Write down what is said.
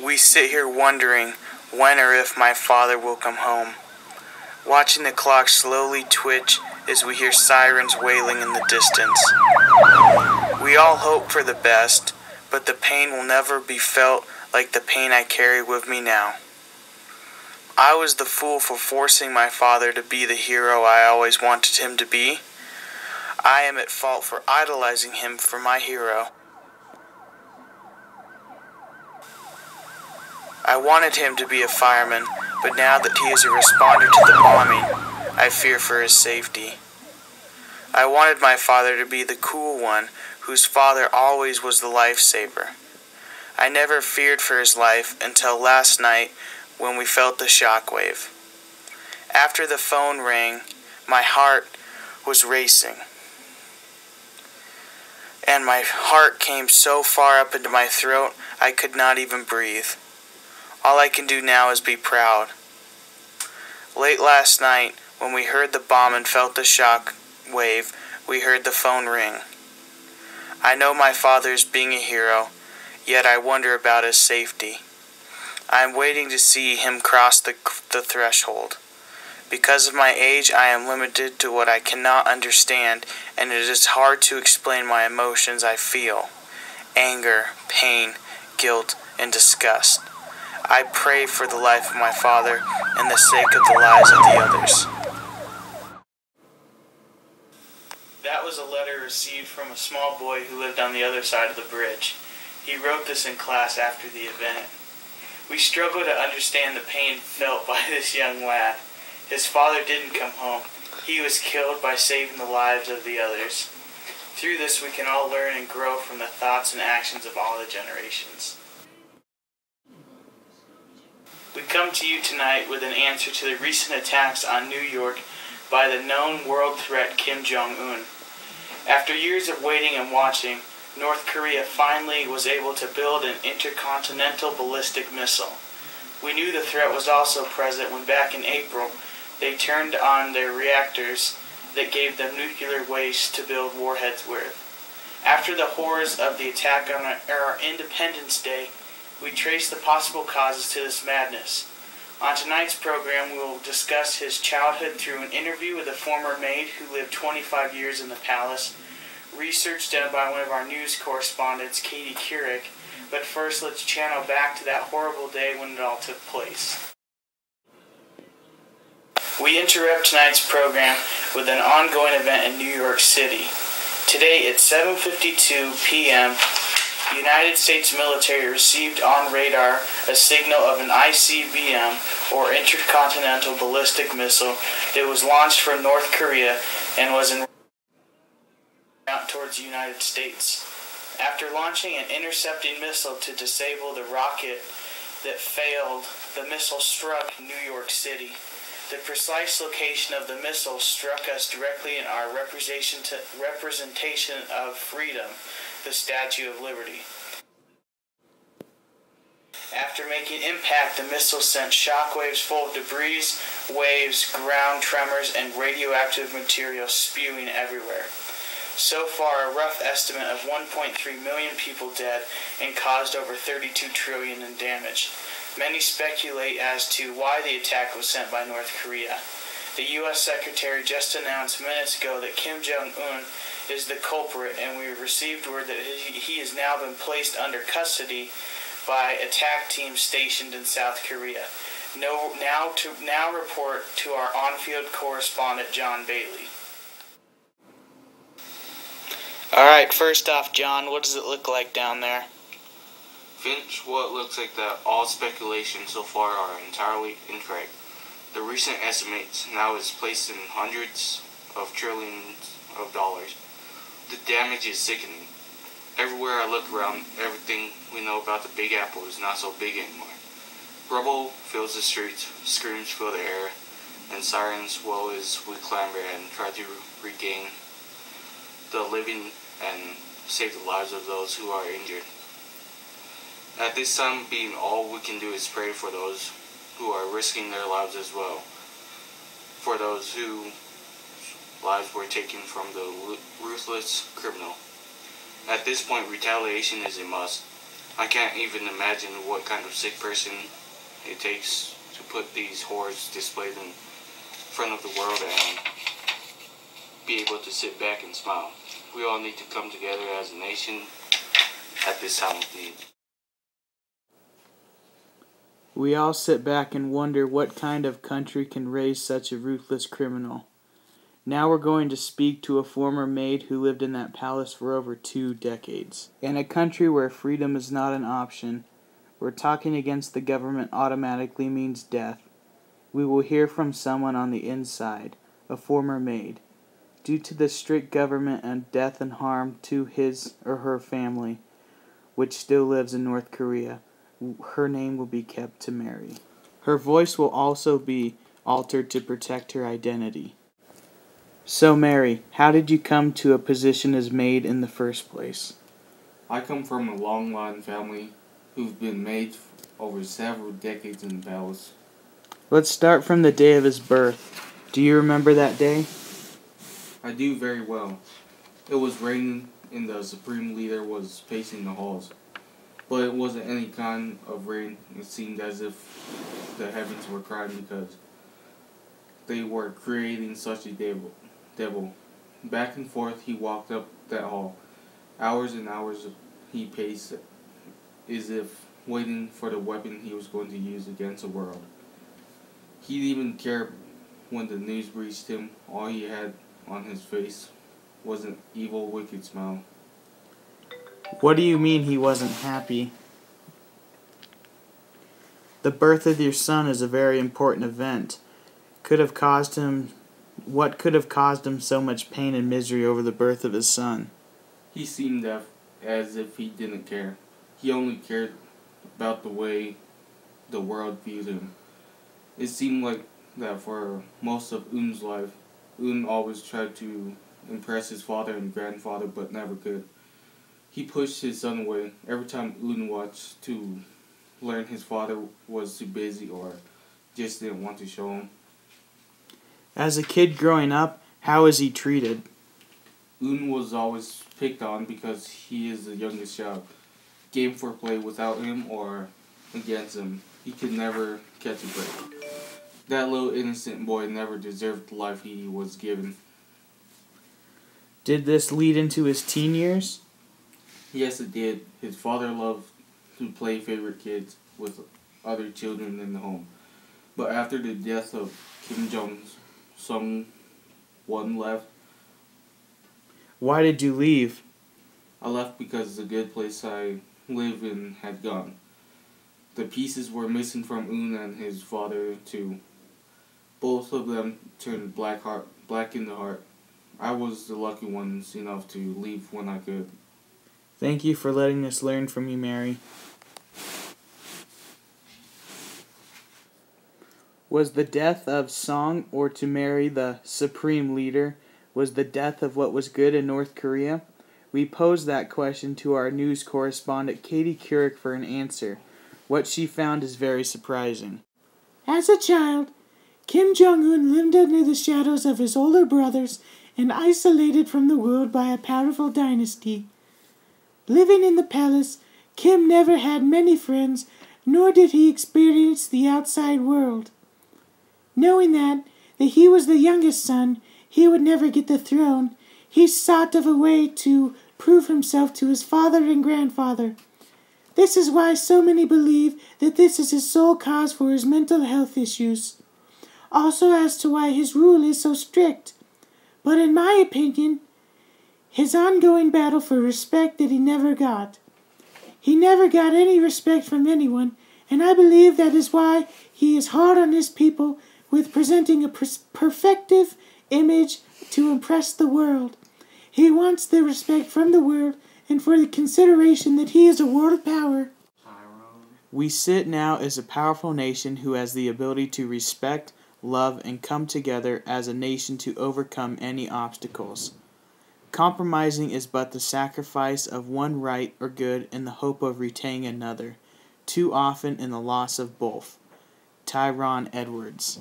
We sit here wondering when or if my father will come home, watching the clock slowly twitch as we hear sirens wailing in the distance. We all hope for the best, but the pain will never be felt like the pain I carry with me now. I was the fool for forcing my father to be the hero I always wanted him to be. I am at fault for idolizing him for my hero. I wanted him to be a fireman, but now that he is a responder to the bombing, I fear for his safety. I wanted my father to be the cool one, whose father always was the lifesaver. I never feared for his life until last night when we felt the shockwave. After the phone rang, my heart was racing, and my heart came so far up into my throat I could not even breathe. All I can do now is be proud. Late last night, when we heard the bomb and felt the shock wave, we heard the phone ring. I know my father is being a hero, yet I wonder about his safety. I am waiting to see him cross the threshold. Because of my age, I am limited to what I cannot understand, and it is hard to explain my emotions I feel: anger, pain, guilt, and disgust. I pray for the life of my father and the sake of the lives of the others. That was a letter received from a small boy who lived on the other side of the bridge. He wrote this in class after the event. We struggle to understand the pain felt by this young lad. His father didn't come home. He was killed by saving the lives of the others. Through this, we can all learn and grow from the thoughts and actions of all the generations. We come to you tonight with an answer to the recent attacks on New York by the known world threat Kim Jong-un. After years of waiting and watching, North Korea finally was able to build an intercontinental ballistic missile. We knew the threat was also present when back in April they turned on their reactors that gave them nuclear waste to build warheads with. After the horrors of the attack on our Independence Day, we trace the possible causes to this madness. On tonight's program, we will discuss his childhood through an interview with a former maid who lived 25 years in the palace, research done by one of our news correspondents, Katie Couric. But first, let's channel back to that horrible day when it all took place. We interrupt tonight's program with an ongoing event in New York City. Today at 7:52 p.m., the United States military received on radar a signal of an ICBM, or intercontinental ballistic missile, that was launched from North Korea and was en route towards the United States. After launching an intercepting missile to disable the rocket that failed, the missile struck New York City. The precise location of the missile struck us directly in our representation of freedom, the Statue of Liberty. After making impact, the missile sent shockwaves full of debris, waves, ground tremors, and radioactive material spewing everywhere. So far, a rough estimate of 1.3 million people dead and caused over $32 trillion in damage. Many speculate as to why the attack was sent by North Korea. The U.S. Secretary just announced minutes ago that Kim Jong-un is the culprit, and we received word that he has now been placed under custody by attack teams stationed in South Korea. Now report to our on-field correspondent, John Bailey. Alright, first off, John, what does it look like down there? Finch, well, it looks like that all speculations so far are entirely incorrect. The recent estimates now is placed in hundreds of trillions of dollars. The damage is sickening. Everywhere I look around, everything we know about the Big Apple is not so big anymore. Rubble fills the streets, screams fill the air, and sirens wail as we clamber and try to regain the living and save the lives of those who are injured. At this time being, all we can do is pray for those who are risking their lives as well, for those whose lives were taken from the ruthless criminal. At this point, retaliation is a must. I can't even imagine what kind of sick person it takes to put these horrors displayed in front of the world and be able to sit back and smile. We all need to come together as a nation at this time of need. We all sit back and wonder what kind of country can raise such a ruthless criminal. Now we're going to speak to a former maid who lived in that palace for over 2 decades. In a country where freedom is not an option, where talking against the government automatically means death, we will hear from someone on the inside, a former maid. Due to the strict government and death and harm to his or her family, which still lives in North Korea, her name will be kept to Mary. Her voice will also be altered to protect her identity. So Mary, how did you come to a position as maid in the first place? I come from a long-line family who've been maids over several decades in the palace. Let's start from the day of his birth. Do you remember that day? I do very well. It was raining and the Supreme Leader was pacing the halls. But it wasn't any kind of rain. It seemed as if the heavens were crying because they were creating such a devil. Back and forth he walked up that hall. Hours and hours he paced as if waiting for the weapon he was going to use against the world. He didn't even care when the news reached him. All he had on his face was an evil, wicked smile. What do you mean he wasn't happy? The birth of your son is a very important event. What could have caused him so much pain and misery over the birth of his son? He seemed as if he didn't care. He only cared about the way the world viewed him. It seemed like that for most of Un's life, Un always tried to impress his father and grandfather, but never could. He pushed his son away every time Un watched to learn his father was too busy or just didn't want to show him. As a kid growing up, how was he treated? Un was always picked on because he is the youngest child. Game for play without him or against him. He could never catch a break. That little innocent boy never deserved the life he was given. Did this lead into his teen years? Yes, it did. His father loved to play favorite kids with other children in the home. But after the death of Kim Jong-un, one left. Why did you leave? I left because the good place I live in had gone. The pieces were missing from Un and his father too. Both of them turned black in the heart. I was the lucky ones enough to leave when I could. Thank you for letting us learn from you, Mary. Was the death of Song, or to Mary, the Supreme Leader, was the death of what was good in North Korea? We posed that question to our news correspondent Katie Couric for an answer. What she found is very surprising. As a child, Kim Jong-un lived under the shadows of his older brothers and isolated from the world by a powerful dynasty. Living in the palace, Kim never had many friends, nor did he experience the outside world. Knowing that he was the youngest son, he would never get the throne, he sought of a way to prove himself to his father and grandfather. This is why so many believe that this is his sole cause for his mental health issues. Also as to why his rule is so strict. But in my opinion, his ongoing battle for respect that he never got. He never got any respect from anyone, and I believe that is why he is hard on his people with presenting a perfective image to impress the world. He wants the respect from the world and for the consideration that he is a world power. We sit now as a powerful nation who has the ability to respect, love, and come together as a nation to overcome any obstacles. Compromising is but the sacrifice of one right or good in the hope of retaining another, too often in the loss of both. Tyrone Edwards.